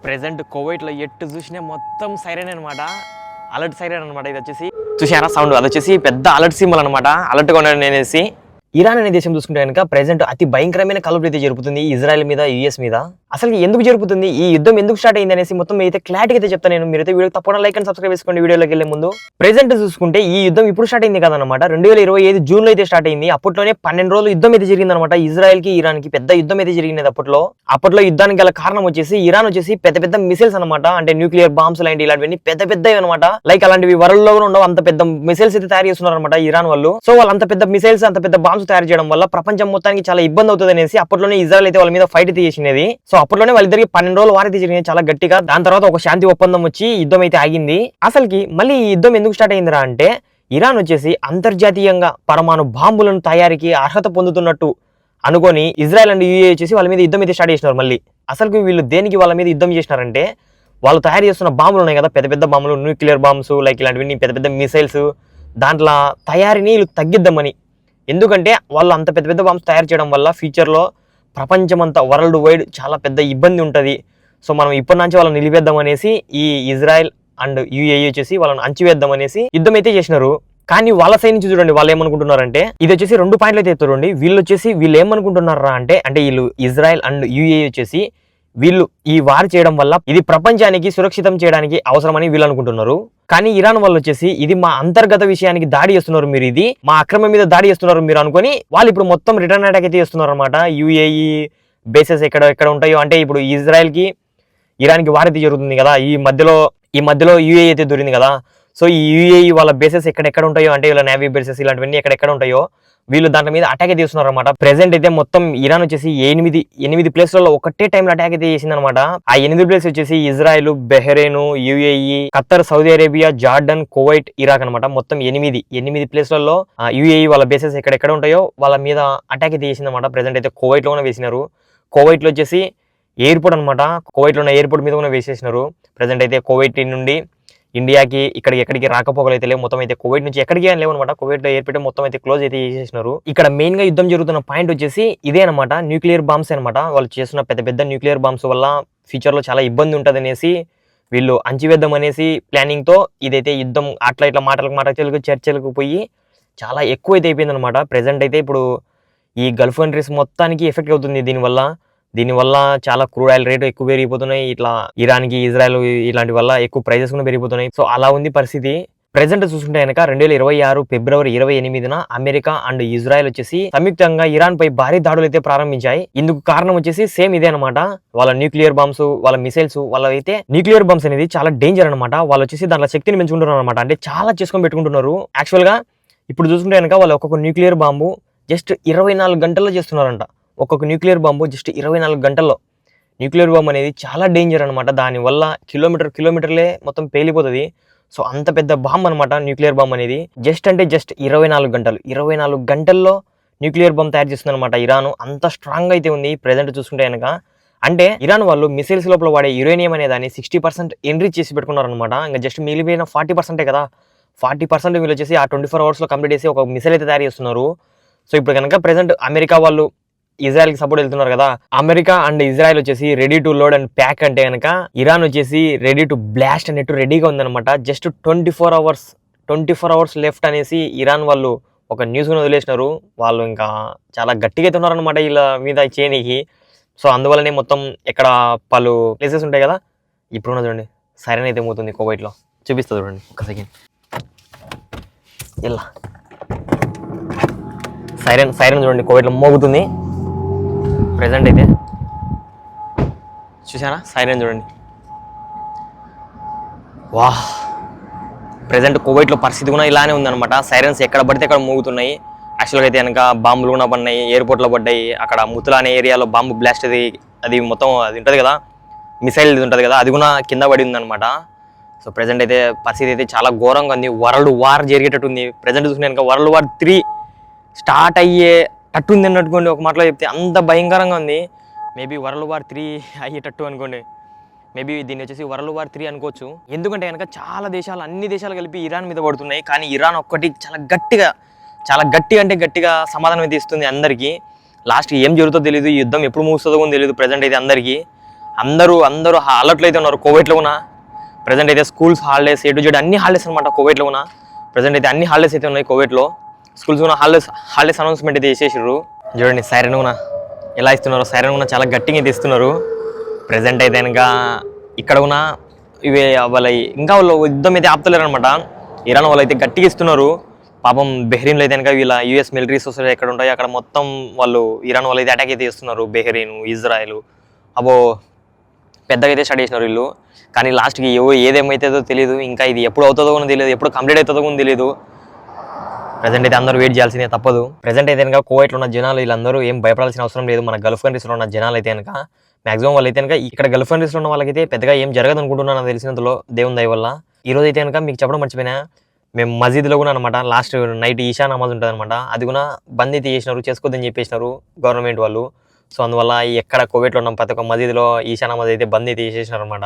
Present కువైట్లో ఎట్టు చూసినా మొత్తం సైరన్ అనమాట. అలర్ట్ సైరన్ అనమాట. ఇది వచ్చేసి చూసారా సౌండ్, అది వచ్చేసి పెద్ద అలర్ట్ సింబల్ అనమాట. అలర్ట్గా ఉన్నాడు నేనేసి. ఇరాన్ అనే దేశం చూసుకుంటే కనుక ప్రెజెంట్ అతి భయంకరమైన కలవరం అయితే జరుగుతుంది ఇజ్రాయెల్ మీద, యుఎస్ మీద. అసలు ఎందుకు జరుగుతుంది, ఈ యుద్ధం ఎందుకు స్టార్ట్ అయింది అనేసి మొత్తం అయితే క్లారిటీగా అయితే చెప్తాను నేను. మీరైతే వీడియో తప్పకుండా లైక్ అండ్ సబ్స్క్రైబ్ చేసుకోండి. వీడియోలోకి వెళ్ళే ముందు ప్రెజెంట్ చూసుకుంటే ఈ యుద్ధం ఇప్పుడు స్టార్ట్ అయింది కదనమాట. 2025 జూన్ లో అయితే స్టార్ట్ అయింది. అప్పట్లోనే 12 రోజులు యుద్ధం అయితే జరిగిందనమాట. ఇజ్రాయెల్ కి ఇరాన్ కి పెద్ద యుద్ధం అయితే జరిగింది అప్పట్లో యుద్ధానికి గల కారణం వచ్చేసి ఇరాన్ వచ్చేసి పెద్ద పెద్ద మిసైల్స్ అనమాట. అంటే న్యూక్లియర్ బాంబ్స్ లాంటి ఇలాంటివన్నీ పెద్ద పెద్దవి అనమాట. లైక్ అలాంటివి వరల్డ్ లో కూడా ఉండవు. అంత పెద్ద మిసైల్స్ అయితే తయారు చేస్తున్నారు అనమాట ఇరాన్ వాళ్ళు. సో వాళ్ళు అంత పెద్ద మిసైల్స్, అంత పెద్ద బాంబ్స్ తయారు చేయడం వల్ల ప్రపంచం మొత్తానికి చాలా ఇబ్బంది అవుతుంది అనేసి అప్పట్లోనే ఇజ్రాయెల్ అయితే వాళ్ళ మీద ఫైట్ అయితే చేసినది. సో అప్పట్లోనే వాళ్ళిద్దరికి 12 రోజులు వార్ అయితే జరిగింది చాలా గట్టిగా. దాని తర్వాత ఒక శాంతి ఒప్పందం వచ్చి యుద్ధం అయితే ఆగింది. అసలుకి మళ్ళీ ఈ యుద్ధం ఎందుకు స్టార్ట్ అయిందిరా అంటే ఇరాన్ వచ్చేసి అంతర్జాతీయంగా పరమాణు బాంబులను తయారీకి అర్హత పొందుతున్నట్టు అనుకొని ఇజ్రాయెల్ అండ్ యూఏ వచ్చేసి వాళ్ళ మీద యుద్ధం అయితే స్టార్ట్ చేసినారు. మళ్ళీ అసలు వీళ్ళు దేనికి వాళ్ళ మీద యుద్ధం చేసినారంటే వాళ్ళు తయారు చేస్తున్న బాంబులు ఉన్నాయి కదా, పెద్ద పెద్ద బాంబులు, న్యూక్లియర్ బాంబ్స్ లైక్ ఇలాంటివన్నీ పెద్ద పెద్ద మిసైల్స్, దాంట్లో తయారీని వీళ్ళు తగ్గిద్దామని. ఎందుకంటే వాళ్ళు అంత పెద్ద పెద్ద బాంబ్స్ తయారు చేయడం వల్ల ఫ్యూచర్లో ప్రపంచమంతా వరల్డ్ వైడ్ చాలా పెద్ద ఇబ్బంది ఉంటుంది. సో మనం ఇప్పటి నుంచి వాళ్ళని నిలిపేద్దాం అనేసి ఈ ఇజ్రాయెల్ అండ్ యూఏఈ వచ్చేసి వాళ్ళని అంచివేద్దాం అనేసి యుద్ధం అయితే చేసినారు. కానీ వాళ్ళ సైడ్ నుంచి చూడండి వాళ్ళు ఏమనుకుంటున్నారంటే, ఇది వచ్చేసి 2 పాయింట్లు అయితే చూడండి. వీళ్ళు ఏమనుకుంటున్నారా అంటే వీళ్ళు ఇజ్రాయెల్ అండ్ యూఏఈ వచ్చేసి వీళ్ళు ఈ వార్ చేయడం వల్ల ఇది ప్రపంచానికి సురక్షితం చేయడానికి అవసరమని వీళ్ళు అనుకుంటున్నారు. కానీ ఇరాన్ వాళ్ళు వచ్చేసి ఇది మా అంతర్గత విషయానికి దాడి చేస్తున్నారు, మీరు ఇది మా అక్రమం మీద దాడి చేస్తున్నారు మీరు అనుకొని వాళ్ళు ఇప్పుడు మొత్తం రిటర్న్ అటాక్ అయితే చేస్తున్నారు అనమాట. యూఏఈ బేసెస్ ఎక్కడ ఉంటాయో, అంటే ఇప్పుడు ఇజ్రాయెల్ కి ఇరాన్ కి వార్ అయితే జరుగుతుంది కదా, ఈ మధ్యలో యూఏఈ అయితే దొరింది కదా. సో ఈ యూఏఈ వాళ్ళ బేసెస్ ఎక్కడ ఉంటాయో, అంటే వీళ్ళ నేవీ బేసెస్ ఇలాంటివన్నీ ఎక్కడ ఉంటాయో వీళ్ళు దాంట్లో మీద అటాక్ అయితే చేస్తున్నారు అనమాట. ప్రెసెంట్ అయితే మొత్తం ఇరాన్ వచ్చేసి 8 ప్లేస్లలో ఒకటే టైంలో అటాక్ అయితే చేసింది అనమాట. ఆ 8 ప్లేస్ వచ్చేసి Israel, Bahrain, UAE, Khattar, Saudi Arabia, Jordan, Kuwait, Iraq అనమాట. మొత్తం 8 ప్లేస్లలో యూఏఈ వాళ్ళ బేసెస్ ఎక్కడ ఉంటాయో వాళ్ళ మీద అటాక్ అయితే చేసింది అనమాట. ప్రెసెంట్ అయితే కువైట్ లోనే వేసినారు. కువైట్ లో వచ్చేసి ఎయిర్పోర్ట్ అనమాట. కువైట్ లో ఉన్న ఎయిర్పోర్ట్ మీద కూడా వేసేసినారు. ప్రెసెంట్ అయితే కువైట్ నుండి ఇండియాకి ఎక్కడికి రాకపోకలు అయితే లేవు. మొత్తం అయితే కువైట్ నుంచి ఎక్కడికి లేవు అనమాట. కువైట్ లో ఎయిర్పోర్ట్ మొత్తం అయితే క్లోజ్ అయితే చేసేసినారు. ఇక్కడ మెయిన్ గా యుద్ధం జరుగుతున్న పాయింట్ వచ్చేసి ఇదే అనమాట, న్యూక్లియర్ బాంబ్స్ అనమాట. వాళ్ళు చేస్తున్న పెద్ద పెద్ద న్యూక్లియర్ బాంబ్స్ వల్ల ఫ్యూచర్ లో చాలా ఇబ్బంది ఉంటుంది అనేసి వీళ్ళు అంచివేద్దాం అనేసి ప్లానింగ్ తో ఇదైతే యుద్ధం అట్లా ఇట్లా మాటలకు చర్చలకు పోయి చాలా ఎక్కువ అయితే అయిపోయింది అనమాట. ప్రెసెంట్ అయితే ఇప్పుడు ఈ గల్ఫ్ కంట్రీస్ మొత్తానికి ఎఫెక్ట్ అవుతుంది దీనివల్ల చాలా క్రూడ్ ఆయిల్ రేటు ఎక్కువ పెరిగిపోతున్నాయి. ఇట్లా ఇరాన్ కి, ఇజ్రాయెల్ ఇలాంటి వల్ల ఎక్కువ ప్రైజెస్ కూడా పెరిగిపోతున్నాయి. సో అలా ఉంది పరిస్థితి. ప్రెసెంట్ చూసుకుంటే కనుక 2026 ఫిబ్రవరి 28న అమెరికా అండ్ ఇజ్రాయెల్ వచ్చేసి సంయుక్తంగా ఇరాన్ పై భారీ దాడులు అయితే ప్రారంభించాయి. ఇందుకు కారణం వచ్చేసి సేమ్ ఇదే అనమాట. వాళ్ళ న్యూక్లియర్ బాంబ్స్, వాళ్ళ మిసైల్స్, వాళ్ళ అయితే న్యూక్లియర్ బాంబ్స్ అనేది చాలా డేంజర్ అనమాట. వాళ్ళు వచ్చేసి దాంట్లో శక్తిని పెంచుకుంటున్నారు అనమాట. అంటే చాలా చేసుకొని పెట్టుకుంటున్నారు. యాక్చువల్ గా ఇప్పుడు చూసుకుంటే కనుక వాళ్ళు ఒక్కొక్క న్యూక్లియర్ బాంబు జస్ట్ 24 గంటల్లో చేస్తున్నారంట. ఒక్కొక్క న్యూక్లియర్ బాంబు జస్ట్ 24 గంటల్లో. న్యూక్లియర్ బాంబు అనేది చాలా డేంజర్ అనమాట. దానివల్ల కిలోమీటర్లే మొత్తం పేలిపోతుంది. సో అంత పెద్ద బాంబు అనమాట న్యూక్లియర్ బాంబు అనేది. జస్ట్ 24 గంటల్లో న్యూక్లియర్ బాంబు తయారు చేస్తుంది అనమాట ఇరాన్. అంత స్ట్రాంగ్ అయితే ఉంది ప్రెసెంట్ చూసుకుంటే కనుక. అంటే ఇరాన్ వాళ్ళు మిసైల్స్ లోపల వాడే యురేనియం అనే దాన్ని 60% ఎన్రిచ్ చేసి పెట్టుకున్నారు అనమాట. ఇంకా జస్ట్ మిగిలిపోయిన 40% కదా, 40% వీళ్ళు వచ్చేసి ఆ 24 hours లో కంప్లీట్ చేసి ఒక మిసైల్ అయితే తయారు చేస్తున్నారు. సో ఇప్పుడు కనుక ప్రెసెంట్ అమెరికా వాళ్ళు ఇజ్రాయెల్ కి సపోర్ట్ వెళ్తున్నారు కదా. అమెరికా అండ్ ఇజ్రాయెల్ వచ్చేసి ready to load and pack అంటే కనుక ఇరాన్ వచ్చేసి రెడీ టు బ్లాస్ట్ అన్నట్టు రెడీగా ఉందన్నమాట. జస్ట్ 24 hours లెఫ్ట్ అనేసి ఇరాన్ వాళ్ళు ఒక న్యూస్ గా వదిలేసినారు. వాళ్ళు ఇంకా చాలా గట్టిగా అయితే ఉన్నారనమాట వీళ్ళ మీద చేయనీకి. సో అందువల్లనే మొత్తం ఇక్కడ పలు ప్లేసెస్ ఉంటాయి కదా. ఇప్పుడు చూడండి సైరన్ అయితే మోగుతుంది కువైట్ లో. చూపిస్తుంది చూడండి ఒక సెకండ్. ఇలా సైరన్ చూడండి కువైట్ లో మోగుతుంది ప్రెసెంట్ అయితే. చూసారా సైరన్ చూడండి. వాహ్, ప్రెసెంట్ కువైట్ లో పరిస్థితి కూడా ఇలానే ఉందన్నమాట. సైరన్స్ ఎక్కడ పడితే అక్కడ మోగుతున్నాయి. యాక్చువల్గా అయితే కనుక బాంబులు కూడా పడినాయి, ఎయిర్పోర్ట్ లో పడ్డాయి. అక్కడ ముతులా అనే ఏరియాలో బాంబు బ్లాస్ట్ అది మొత్తం అది ఉంటుంది కదా, మిసైల్ ఉంటుంది కదా, అది కూడా కింద పడి ఉందన్నమాట. సో ప్రెసెంట్ అయితే పరిస్థితి అయితే చాలా ఘోరంగా ఉంది. వరల్డ్ వార్ జరిగేటట్టు ఉంది. ప్రెసెంట్ చూసుకుంటే కనుక వరల్డ్ వార్ 3 స్టార్ట్ అయ్యేటట్టు ఉంది అన్నట్టుకోండి. ఒక మాటలో చెప్తే అంత భయంకరంగా ఉంది. మేబీ వరల్డ్ వార్ 3 అయ్యేటట్టు అనుకోండి. మేబీ దీన్ని వచ్చేసి వరల్డ్ వార్ 3 అనుకోవచ్చు. ఎందుకంటే కనుక అన్ని దేశాలు కలిపి ఇరాన్ మీద పడుతున్నాయి. కానీ ఇరాన్ ఒక్కటి చాలా గట్టిగా సమాధానం అయితే ఇస్తుంది అందరికీ. లాస్ట్ ఏం జరుగుతుందో తెలియదు, యుద్ధం ఎప్పుడు ముగుస్తుందో కూడా తెలియదు ప్రెసెంట్ అయితే అందరికీ. అందరూ అలర్ట్లో అయితే ఉన్నారు కోవిడ్లో కూడా. ప్రజెంట్ అయితే schools holidays A to Z అన్ని హాలిడేస్ అనమాట కోవిడ్లో కూడా. ప్రజెంట్ అయితే అన్ని హాలిడేస్ అయితే ఉన్నాయి కోవిడ్లో. స్కూల్స్ కూడా హాలిడేస్ అనౌన్స్మెంట్ అయితే చేసేసారు. చూడండి సైరన్ కూడా ఎలా ఇస్తున్నారు, సైరన్ కూడా చాలా గట్టిగా అయితే ఇస్తున్నారు. ప్రజెంట్ అయితే కనుక ఇక్కడ కూడా ఇవి వాళ్ళ ఇంకా వాళ్ళు యుద్ధం అయితే ఆపుతలేరు అనమాట. ఇరాన్ వాళ్ళు అయితే గట్టిగా ఇస్తున్నారు. పాపం బెహ్రీన్లో అయితే కనుక వీళ్ళ US మిలిటరీ సొసైటీ ఎక్కడ ఉంటాయి అక్కడ మొత్తం వాళ్ళు ఇరాన్ వాళ్ళు అయితే అటాక్ అయితే చేస్తున్నారు. బెహ్రీన్, ఇజ్రాయెల్ అబో పెద్దగా అయితే స్టార్ట్ చేసినారు వీళ్ళు. కానీ లాస్ట్కి ఏదేమైతుందో తెలియదు. ఇంకా ఇది ఎప్పుడు అవుతుందో కూడా తెలియదు, ఎప్పుడు కంప్లీట్ అవుతుందో కూడా తెలియదు. ప్రజెంట్ అయితే అందరూ వెయిట్ చేయాల్సిందే తప్పదు. ప్రజెంట్ అయితే కనుక కోవైట్లో ఉన్న జనాలు వీళ్ళందరూ ఏం భయపడాల్సిన అవసరం లేదు. మన గల్ఫ్ కంట్రీస్లో ఉన్న జనాలు అయితే కనుక మాక్సిమం వాళ్ళు అయితే కనుక ఇక్కడ గల్ఫ్ కంట్రీస్లో ఉన్న వాళ్ళకైతే పెద్దగా ఏం జరగదు అనుకుంటున్నాను నాకు తెలిసినంతలో, దేవుని దయ వల్ల. ఈ రోజు అయితే కనుక మీకు చెప్పడం మర్చిపోయినా, మేము మసీద్లో కూడా అనమాట లాస్ట్ నైట్ ఈషా నమాజ్ ఉంటుంది అనమాట, అది కూడా బంద్ అయితే చేసినారు, చేసుకోవద్దని చెప్పేసినారు గవర్నమెంట్ వాళ్ళు. సో అందువల్ల ఎక్కడ కోవిడ్లో ఉన్న ప్రతి ఒక్క మసీద్లో ఈషా నమాజ్ అయితే బంద్ అయితే చేసేసినారు అనమాట.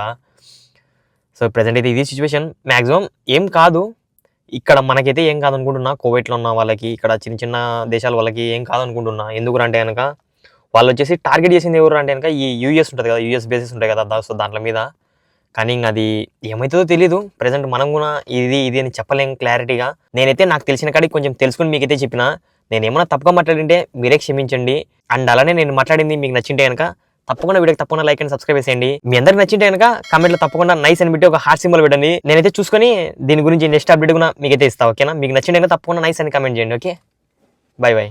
సో ప్రజెంట్ అయితే ఇది సిచ్యువేషన్. మ్యాక్సిమం ఏం కాదు, ఇక్కడ మనకైతే ఏం కాదనుకుంటున్నా. కోవిడ్లో ఉన్న వాళ్ళకి, ఇక్కడ చిన్న చిన్న దేశాల వాళ్ళకి ఏం కాదనుకుంటున్నా. ఎందుకు అంటే కనుక వాళ్ళు వచ్చేసి టార్గెట్ చేసింది ఎవరు అంటే కనుక ఈ US ఉంటుంది కదా, US బేసెస్ ఉంటాయి కదా, సో దాంట్లో మీద. కానీ ఇంక అది ఏమవుతుందో తెలీదు. ప్రజెంట్ మనం కూడా ఇది అని చెప్పలేం క్లారిటీగా. నేనైతే నాకు తెలిసిన కాడికి కొంచెం తెలుసుకుని మీకైతే చెప్పిన. నేను ఏమైనా తప్పుగా మాట్లాడింటే మీరే క్షమించండి. అండ్ అలానే నేను మాట్లాడింది మీకు నచ్చింటే కనుక తప్పకుండా వీడియోకి తప్పకుండా లైక్ అండ్ సబ్స్క్రైబ్ చేయండి. మీ అందరికి నచ్చింటే కనుక కామెంట్లో తప్పకుండా నైస్ అని పెట్టి ఒక హార్ట్ సింబల్ పెట్టండి. నేనైతే చూసుకొని దీని గురించి నెక్స్ట్ అప్డేట్ కూడా మీకైతే ఇస్తాను. ఓకేనా? మీకు నచ్చింటే కనుక తప్పకుండా నైస్ అని కామెంట్ చేయండి. Okay, by by.